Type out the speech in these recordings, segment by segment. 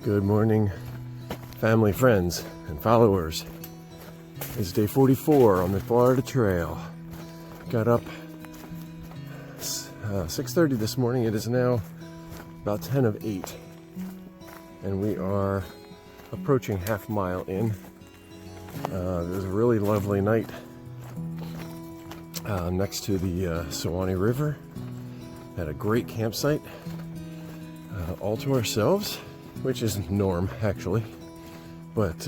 Good morning, family, friends, and followers. It's day 44 on the Florida Trail. Got up 6:30 this morning. It is now about 10 of 8, and we are approaching half mile in. It was a really lovely night next to the Suwannee River. Had a great campsite all to ourselves, which is norm actually, but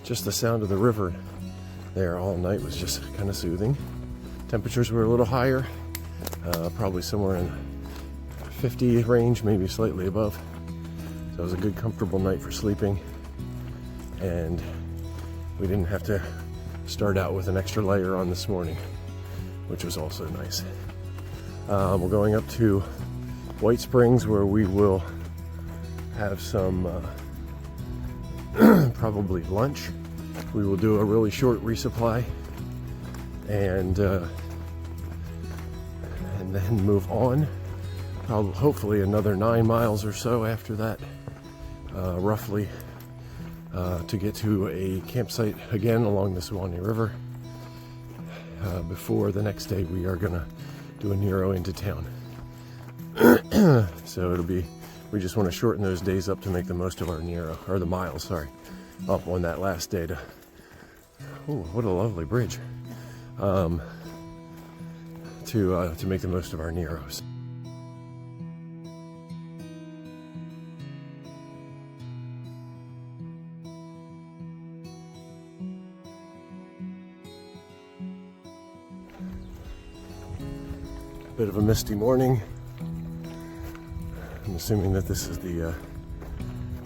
just the sound of the river there all night was just kind of soothing. Temperatures were a little higher, probably somewhere in 50 range, maybe slightly above. So it was a good, comfortable night for sleeping, and we didn't have to start out with an extra layer on this morning, which was also nice. We're going up to White Springs, where we will have some probably lunch. We will do a really short resupply and then move on. Hopefully another 9 miles or so after that, roughly, to get to a campsite again along the Suwannee River. Before the next day, we are gonna do a Nero into town. So we just want to shorten those days up to make the most of our Nero, or the miles, sorry, up on that last day to, oh, what a lovely bridge, to make the most of our Neros. Bit of a misty morning. I'm assuming that this is the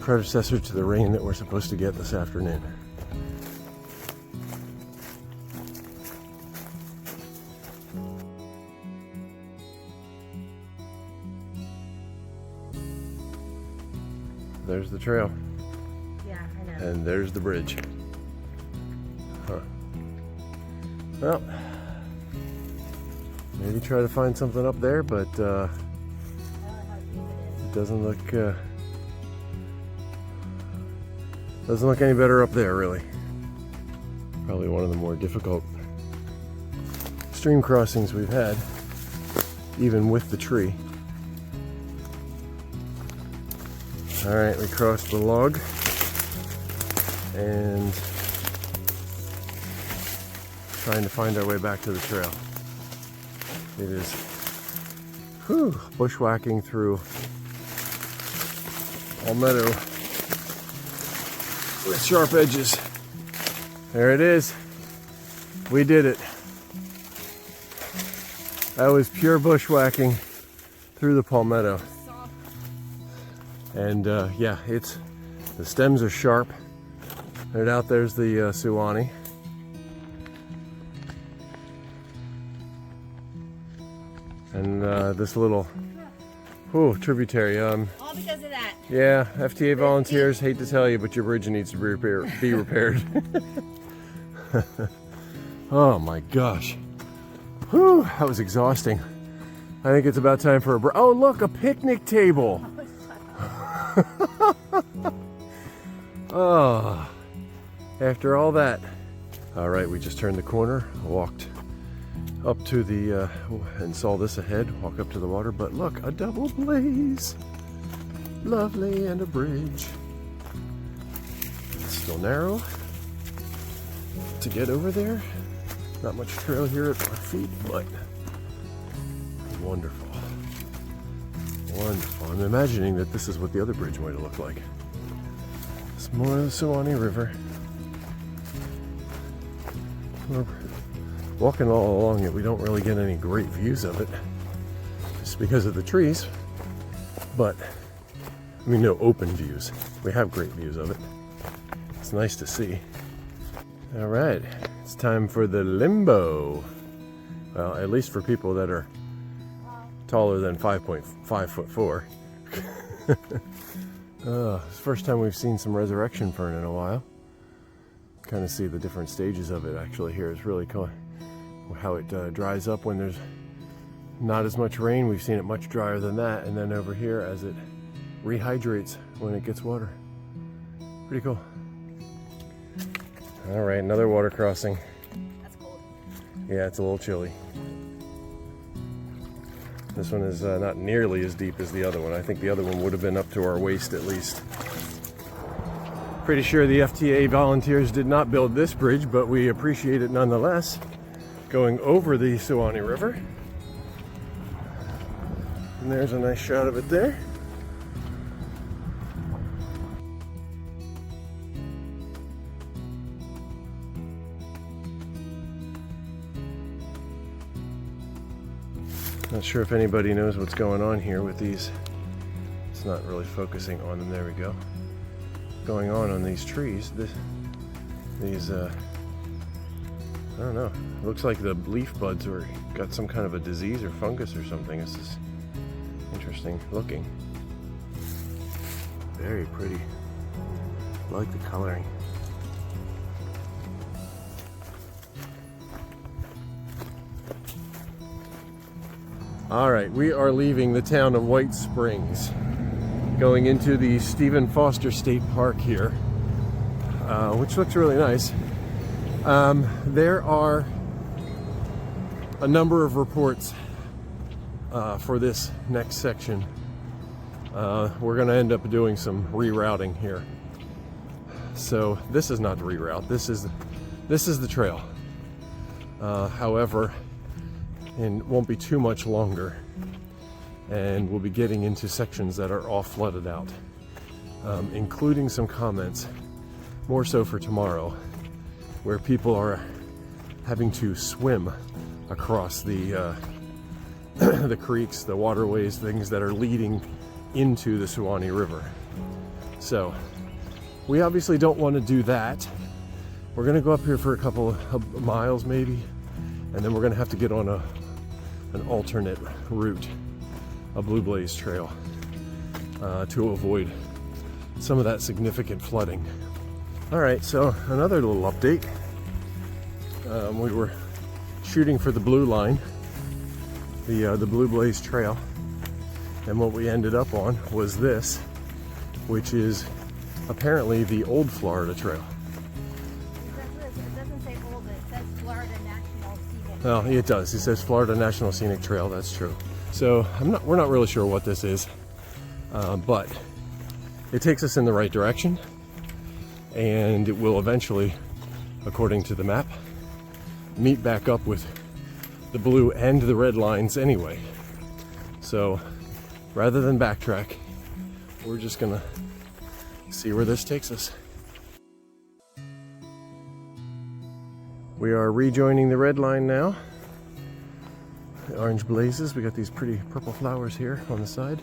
predecessor to the rain that we're supposed to get this afternoon. There's the trail. Yeah, I know. And there's the bridge. Huh. Well, maybe try to find something up there, but it doesn't look any better up there, really. Probably one of the more difficult stream crossings we've had, even with the tree. All right, we crossed the log and trying to find our way back to the trail. It is bushwhacking through palmetto with sharp edges. There it is. We did it. That was pure bushwhacking through the palmetto. And yeah, the stems are sharp. Right out there's the Suwannee. And this little tributary. All because of that. Yeah, FTA volunteers, hate to tell you, but your bridge needs to be repaired. Oh my gosh. Whew, that was exhausting. I think it's about time for a break. Oh look, a picnic table. Oh, after all that. All right, we just turned the corner, walked up to the, and saw this ahead, walk up to the water, but look, a double blaze. Lovely, and a bridge. It's still narrow to get over there. Not much trail here at our feet, but wonderful. Wonderful. I'm imagining that this is what the other bridge might have looked like. It's more of the Suwannee River. We're walking all along it. We don't really get any great views of it, just because of the trees, but I mean, no open views. We have great views of it. It's nice to see. All right, it's time for the limbo. Well, at least for people that are taller than 5'4". It's the first time we've seen some resurrection fern in a while. Kind of see the different stages of it actually here. It's really cool how it dries up when there's not as much rain. We've seen it much drier than that. And then over here, as it rehydrates when it gets water. Pretty cool. All right, another water crossing. That's cold. Yeah, it's a little chilly. This one is not nearly as deep as the other one. I think the other one would have been up to our waist at least. Pretty sure the FTA volunteers did not build this bridge, but we appreciate it nonetheless. Going over the Suwannee River. And there's a nice shot of it there. Not sure if anybody knows what's going on here with these. It's not really focusing on them. There we go. Going on these trees. I don't know. Looks like the leaf buds got some kind of a disease or fungus or something. This is interesting looking. Very pretty. I like the coloring. All right, we are leaving the town of White Springs, going into the Stephen Foster State Park here, which looks really nice. There are a number of reports for this next section. We're going to end up doing some rerouting here. So this is not the reroute. This is the trail. However, and won't be too much longer, and we'll be getting into sections that are all flooded out, including some comments, more so for tomorrow, where people are having to swim across the the creeks, the waterways, things that are leading into the Suwannee River. So we obviously don't want to do that. We're going to go up here for a couple of miles maybe, and then we're going to have to get on an alternate route, a Blue Blaze Trail, to avoid some of that significant flooding. All right, so another little update. We were shooting for the blue line, the Blue Blaze Trail, and what we ended up on was this, which is apparently the old Florida Trail. It doesn't say old, it says Florida National Scenic. Well, it does. It says Florida National Scenic Trail. That's true. So we're not really sure what this is, but it takes us in the right direction, and it will eventually, according to the map, meet back up with the blue and the red lines anyway. So rather than backtrack, we're just gonna see where this takes us. We are rejoining the red line now. The orange blazes. We got these pretty purple flowers here on the side,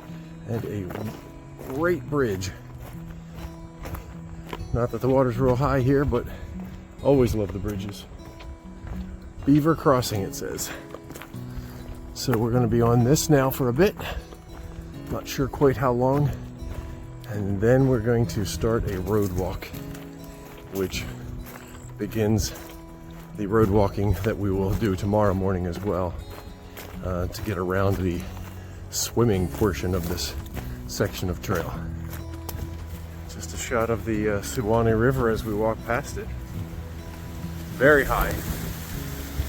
and a great bridge. Not that the water's real high here, but always love the bridges. Beaver Crossing, it says. So we're going to be on this now for a bit. Not sure quite how long. And then we're going to start a road walk, which begins the road walking that we will do tomorrow morning as well, to get around the swimming portion of this section of trail. Just a shot of the Suwannee River as we walk past it. Very high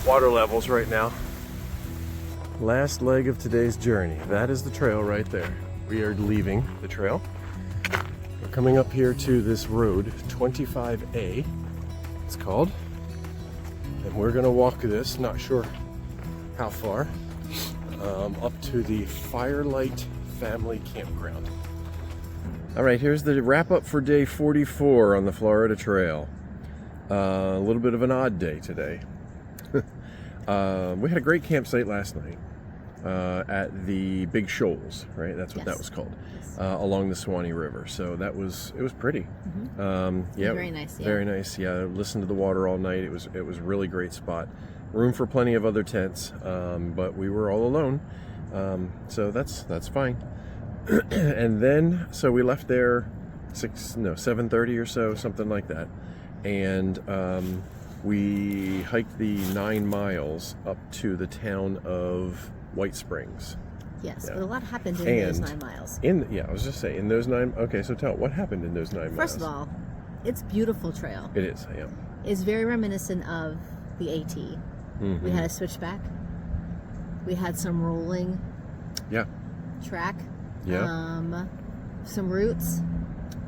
water levels right now. Last leg of today's journey. That is the trail right there. We are leaving the trail. We're coming up here to this road, 25A, it's called. And we're gonna walk this, not sure how far, up to the Firelight Family Campground. All right, here's the wrap up for day 44 on the Florida Trail. A little bit of an odd day today. We had a great campsite last night at the Big Shoals, right? That's what that was called, along the Suwannee River. So it was pretty. Yeah, very nice. Yeah. Very nice. Yeah, listened to the water all night. It was a really great spot. Room for plenty of other tents, but we were all alone, so that's fine. And then so we left there 7:30 or so, something like that, and we hiked the 9 miles up to the town of White Springs. Yes, Yeah. but a lot happened in those And 9 miles. I was just saying, in those 9, okay, so tell, what happened in those 9 miles? First of all, it's beautiful trail. It is, yeah. It's very reminiscent of the AT. Mhm. We had a switchback. We had some rolling Yeah, track. yeah, Some roots.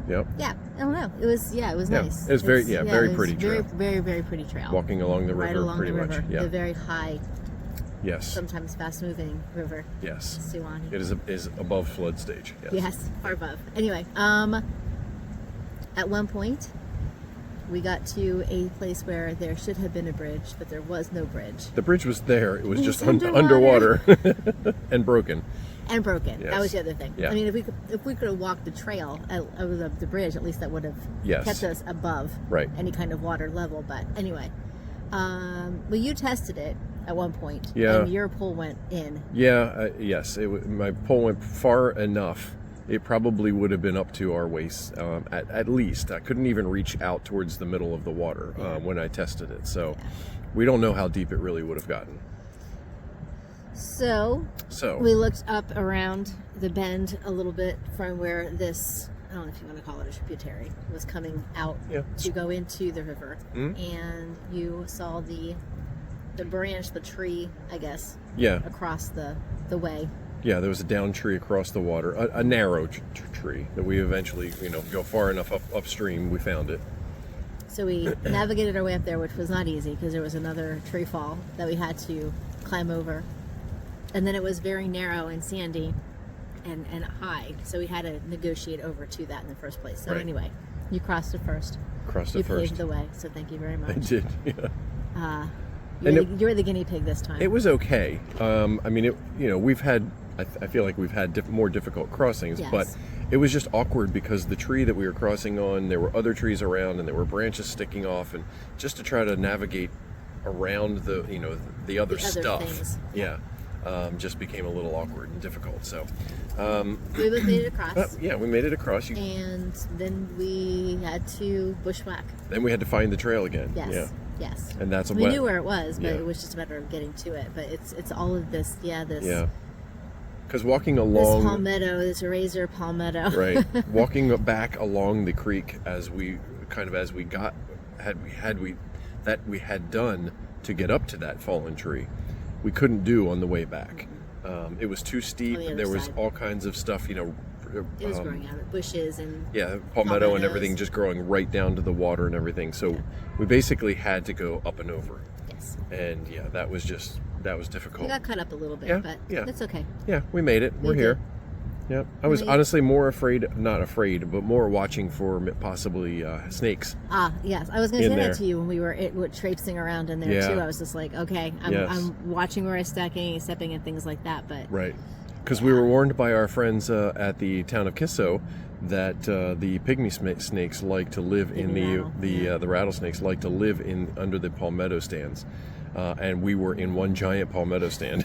yep. Yeah, I don't know. It was Yeah, nice. it was very- It's- yeah, very it was pretty very, trail. very, very pretty trail. Walking along the river, right along pretty the river. much. Yeah, The very high, yes, sometimes fast-moving river, yes. Suwannee. It is above flood stage. Yes. Yes, far above. Anyway, at one point, we got to a place where there should have been a bridge, but there was no bridge. The bridge was there. It was It just was underwater and broken. And broken. Yes. That was the other thing. Yeah. I mean, if we could have walked the trail over the bridge, at least that would have Yes. kept us above Right. any kind of water level. But anyway, well, you tested it at one point, Yeah. and your pole went in. Yeah, yes. My pole went far enough. It probably would have been up to our waist, at least. I couldn't even reach out towards the middle of the water when I tested it. So we don't know how deep it really would have gotten. So So we looked up around the bend a little bit from where this, I don't know if you want to call it a tributary, was coming out Yeah. to go into the river. Mhm. And you saw the branch, the tree, I guess, yeah, across the way. yeah. There was a down tree across the water, a narrow tree that we eventually, go far enough upstream. We found it. So we navigated our way up there, which was not easy because there was another tree fall that we had to climb over. And then it was very narrow and sandy and high. So we had to negotiate over to that in the first place. So Right. anyway, you crossed it first. Crossed You it first. paved the way. So thank you very I much. did. Yeah. You And were the guinea pig this time. It was okay. I mean, we've had. I feel like we've had more difficult crossings, Yes. but it was just awkward because the tree that we were crossing on, there were other trees around, and there were branches sticking off, and just to try to navigate around the other stuff, things. yeah, just became a little awkward and difficult. So, We both made it across. but yeah, we made it across. And then we had to bushwhack. Then we had to find the trail again. Yes. Yeah, Yes. and that's We knew where it was, but Yeah. it was just a matter of getting to it. But it's all of this, this Yeah, because walking this along. palmetto, this razor palmetto. Right, walking back along the creek as we had done to get up to that fallen tree, we couldn't do on the way back. It was too steep. On the other There was side. all kinds of stuff, It was growing out of bushes and yeah, palmetto and Palmettos. everything just growing right down to the water and everything. So we basically had to go up and over, yes. and yeah, that was We difficult. got cut up a little bit, Yeah, but yeah. that's okay. Yeah, we made it. We're We here. did. Yeah, I was We- honestly not afraid, but more watching for possibly snakes. Ah, yes. I was going to In say there. that to you when we were traipsing around in there Yeah. too. I was just like, okay, Yes. I'm watching where I'm stepping and things like that. But Right. Because we were warned by our friends at the town of Kisso that the pygmy snakes like to live in Pygmy rattle, the rattlesnakes like to live in under the palmetto stands, and we were in one giant palmetto stand.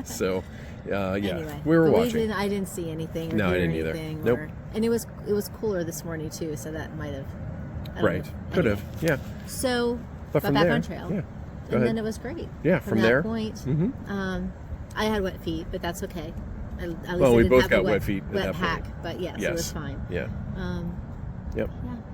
So, yeah, anyway, we were but watching. I didn't see anything. Or No, I hear didn't either. anything, Nope. And it was cooler this morning too, so that might have. I don't Right. know. Could Anyway. have. Yeah. So But got from back there, on trail. yeah. Go And ahead. then it was great. Yeah, From from that there. point, Mhm. I had wet feet, but that's okay. At least Well, I we didn't both have got a wet feet at wet that hack, point. but yes, it Yes. was fine. Yeah. Yeah, Yep.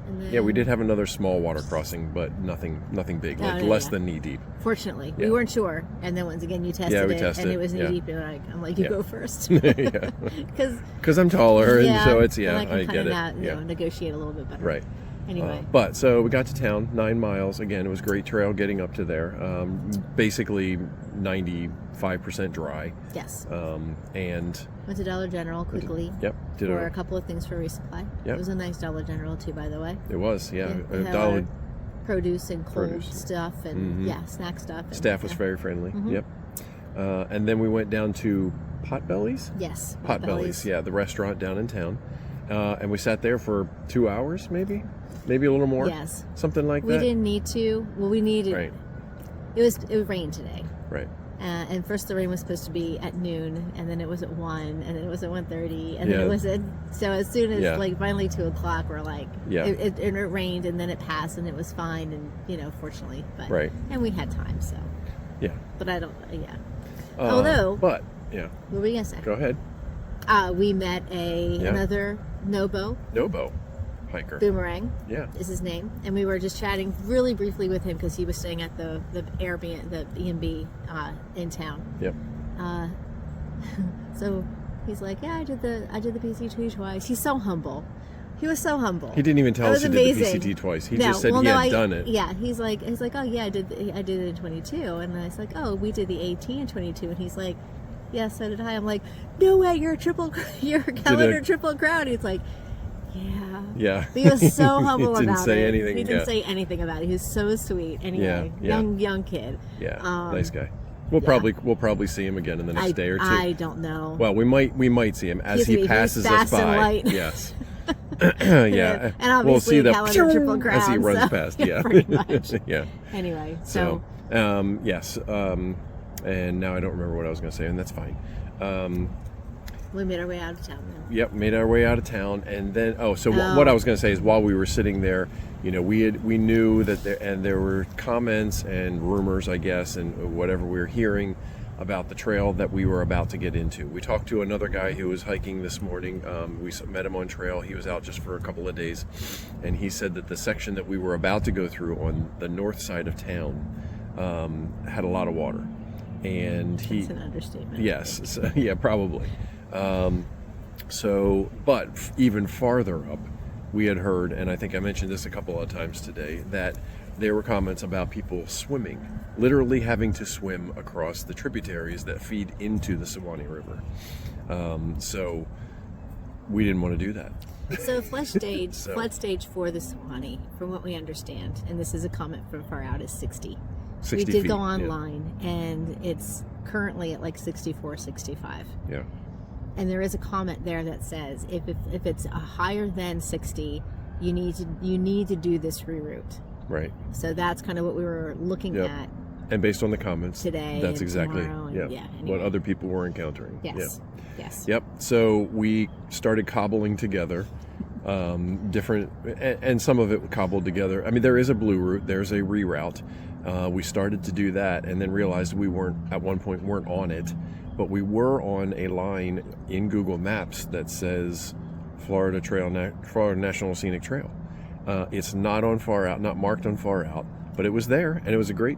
and then, Yeah, we did have another small water crossing, but nothing big, Oh, like yeah, less yeah. than knee deep. Fortunately, Yeah. we weren't sure, and then once again you tested Yeah, we it, tested and it, it was knee yeah. deep, and I'm like, you Yeah. go first, Yeah. because Because I'm taller, and so it's and I can I kind get of it. Yeah. negotiate a little bit better. Right. Anyway, But so we got to town, 9 miles. Again, it was great trail getting up to there. Basically 95% dry. yes, And went to Dollar General quickly yep, did for a a, couple of things for resupply. Yep. It was a nice Dollar General too, by the way. it was, yeah. We A had dollar our produce and cold Produce. stuff and Mhm. snack stuff. And, staff was yeah. very friendly. Mhm. Yep. And then we went down to Potbellies. Yes, Potbellies, yeah, the restaurant down in town. And we sat there for 2 hours, maybe a little more. Yes, Something like we that. didn't need to. Well, we needed. Right, It rained today. right. And first the rain was supposed to be at noon, and then it was at 1, and then it was at 1:30, and then Yeah. it was at, so as soon as Yeah. like finally 2 o'clock, we're like, Yeah. it rained, and then it passed, and it was fine, and fortunately, but Right. and we had time, so Yeah. but I don't, yeah. Although, but yeah, what were you gonna say? go ahead. We met another Nobo Hiker. Boomerang. Yeah. Is his name, and we were just chatting really briefly with him because he was staying at the Airbnb, the E&B in town. Yep. So he's like, yeah, I did the PCT twice. He's so humble. He was so humble. He didn't even tell us he amazing. did the PCT twice. He just said he had done it. Yeah, he's like, oh yeah, I did it in 22, and I was like, oh, we did the 18 in 22, and he's like, yeah, so did I. I'm like, no way, you're a calendar triple crown. He's like, yeah. Yeah. But he was so humble he didn't about say it. anything. He didn't say anything about it. He was so sweet. Anyway, young kid. Yeah, nice guy. We'll probably see him again in the next day or two. I don't know. Well, we might see him as he passes us fast and by. light. Yes. Yeah. And obviously we'll see the calendar triple crown, as he runs so, past. yeah, Yeah. pretty much. Yeah. Anyway, So, yes. And now I don't remember what I was going to say, and that's fine. We made our way out of town then. Yep, made our way out of town, and then what I was going to say is while we were sitting there, we knew that there were comments and rumors, I guess, and whatever we were hearing about the trail that we were about to get into. We talked to another guy who was hiking this morning. We met him on trail. He was out just for a couple of days, and he said that the section that we were about to go through on the north side of town had a lot of water, and That's an understatement. Yes, so, yeah, probably. But even farther up, we had heard, and I think I mentioned this a couple of times today, that there were comments about people swimming, literally having to swim across the tributaries that feed into the Suwannee River. So we didn't want to do that. So flood stage for the Suwannee, from what we understand, and this is a comment from far out, is 60. 60 we did feet, go online, and it's currently at like 64, 65. Yeah. And there is a comment there that says if it's higher than 60, you need to do this reroute. Right. So that's kind of what we were looking at. And based on the comments today, that's and exactly anyway. what other people were encountering. Yes. Yes. Yep. So we started cobbling together different, and some of it cobbled together. I mean, there is a blue route, there's a reroute. We started to do that, and then realized we weren't on it, but we were on a line in Google Maps that says Florida National Scenic Trail. It's not on far out, not marked on far out, but it was there, and it was a great.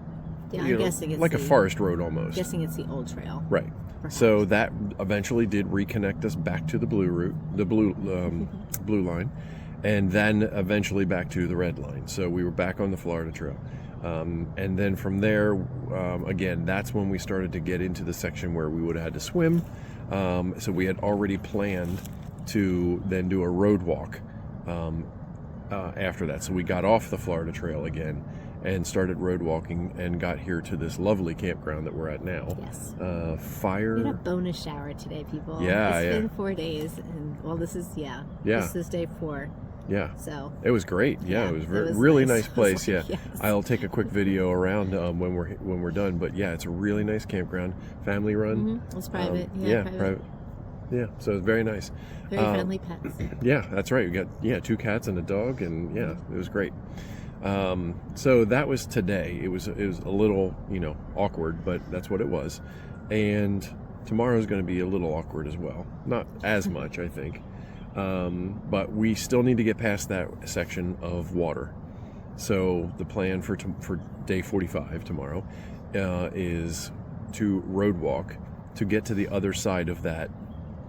Yeah, I'm guessing it's like a forest road almost. Guessing it's the old trail. Right. Perhaps. So that eventually did reconnect us back to the blue route, the blue line, and then eventually back to the red line. So we were back on the Florida Trail. And then from there, again, that's when we started to get into the section where we would have had to swim. So we had already planned to then do a road walk after that. So we got off the Florida Trail again and started road walking and got here to this lovely campground that we're at now. Yes. Fire. We had a bonus shower today, people. Yeah, It's been 4 days, and this is this is day 4. Yeah. So it was great. Yeah, it was really nice place. Yeah. Yes. I'll take a quick video around when we're done. But yeah, it's a really nice campground, family run. Mm-hmm. It's private. Private. Yeah, so it's very nice. Very friendly pets. Yeah, that's right. We got 2 cats and a dog, and yeah, it was great. So that was today. It was a little awkward, but that's what it was. And tomorrow's going to be a little awkward as well. Not as much, I think. But we still need to get past that section of water. So the plan for day 45 tomorrow is to road walk to get to the other side of that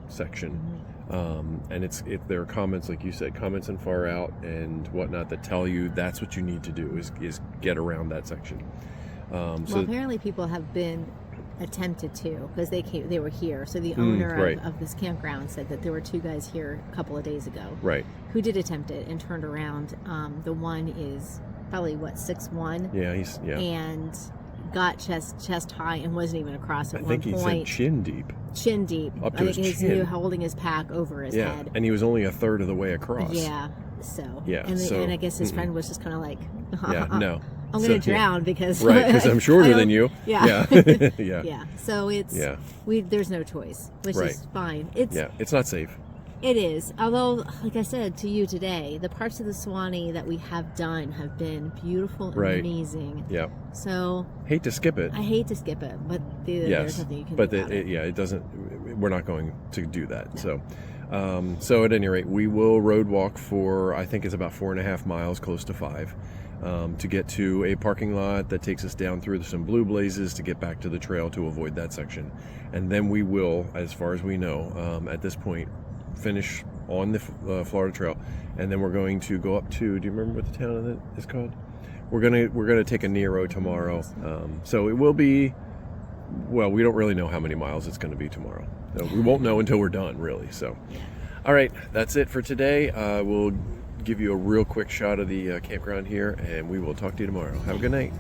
section. And there are comments, like you said, comments and far out and whatnot that tell you that's what you need to do is get around that section. Well, apparently people have been attempted to, because they were here. So the owner of this campground said that there were 2 guys here a couple of days ago, right, who did attempt it and turned around. The one is probably 6'1". Yeah, and got chest high and wasn't even across at one point. I think he said chin deep. Chin deep. Up to his chin. He was holding his pack over his head. And he was only a third of the way across. Yeah. So. Yeah. And I guess his friend was just kind of like, no. I'm going to drown because. Right, because I'm shorter than you. Yeah. Yeah. Yeah. So it's. Yeah. There's no choice, which is fine. It's not safe. It is. Although, like I said to you today, the parts of the Suwannee that we have done have been beautiful and Right. amazing. Yeah. So Hate to skip it. I hate to skip it, but there's Yes, nothing you can but do about it. yeah, it doesn't. We're not going to do that. So, so at any rate, we will road walk for I think it's about 4.5 miles, close to 5, to get to a parking lot that takes us down through some blue blazes to get back to the trail to avoid that section, and then we will, as far as we know, at this point, finish on the Florida Trail, and then we're going to go up to. Do you remember what the town of it is called? We're gonna take a Nero tomorrow, so it will be. Well, we don't really know how many miles it's going to be tomorrow. So we won't know until we're done, really. So, all right, that's it for today. We'll give you a real quick shot of the campground here, and we will talk to you tomorrow. Have a good night.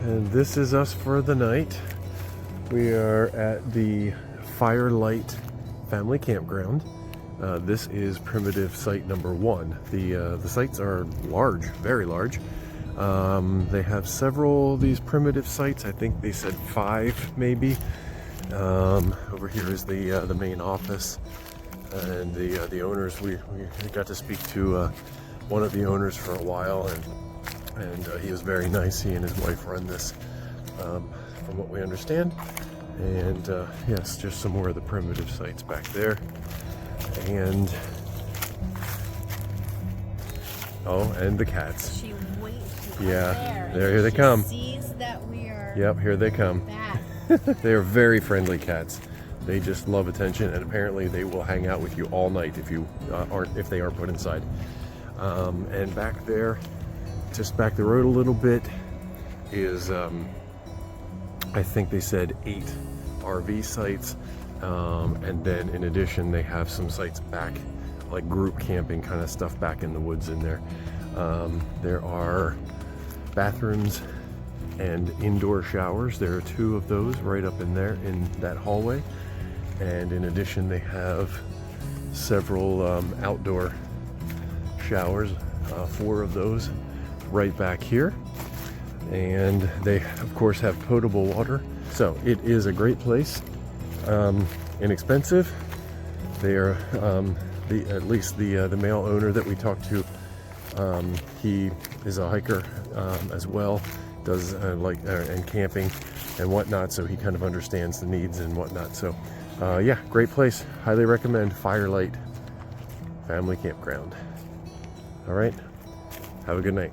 And this is us for the night. We are at the Firelight Family Campground. This is primitive site number 1. The sites are large, very large. They have several of these primitive sites. I think they said 5 maybe. Over here is the main office, and the owners. We got to speak to one of the owners for a while, and he was very nice. He and his wife run this, from what we understand. And yes, just some more of the primitive sites back there. And and the cats. She waits. Yeah, here they come. Sees that we are. Yep, here they come. Back. They are very friendly cats. They just love attention, and apparently they will hang out with you all night if you if they aren't put inside. And back there, just back the road a little bit, is I think they said 8 RV sites, and then in addition they have some sites back, like group camping kind of stuff back in the woods in there. There are bathrooms and indoor showers. There are 2 of those right up in there in that hallway, and in addition they have several outdoor showers, 4 of those right back here, and they of course have potable water. So it is a great place, inexpensive. They are at least the male owner that we talked to, he is a hiker as well, does and camping and whatnot, so he kind of understands the needs and whatnot. So yeah, great place, highly recommend Firelight Family Campground. All right, have a good night.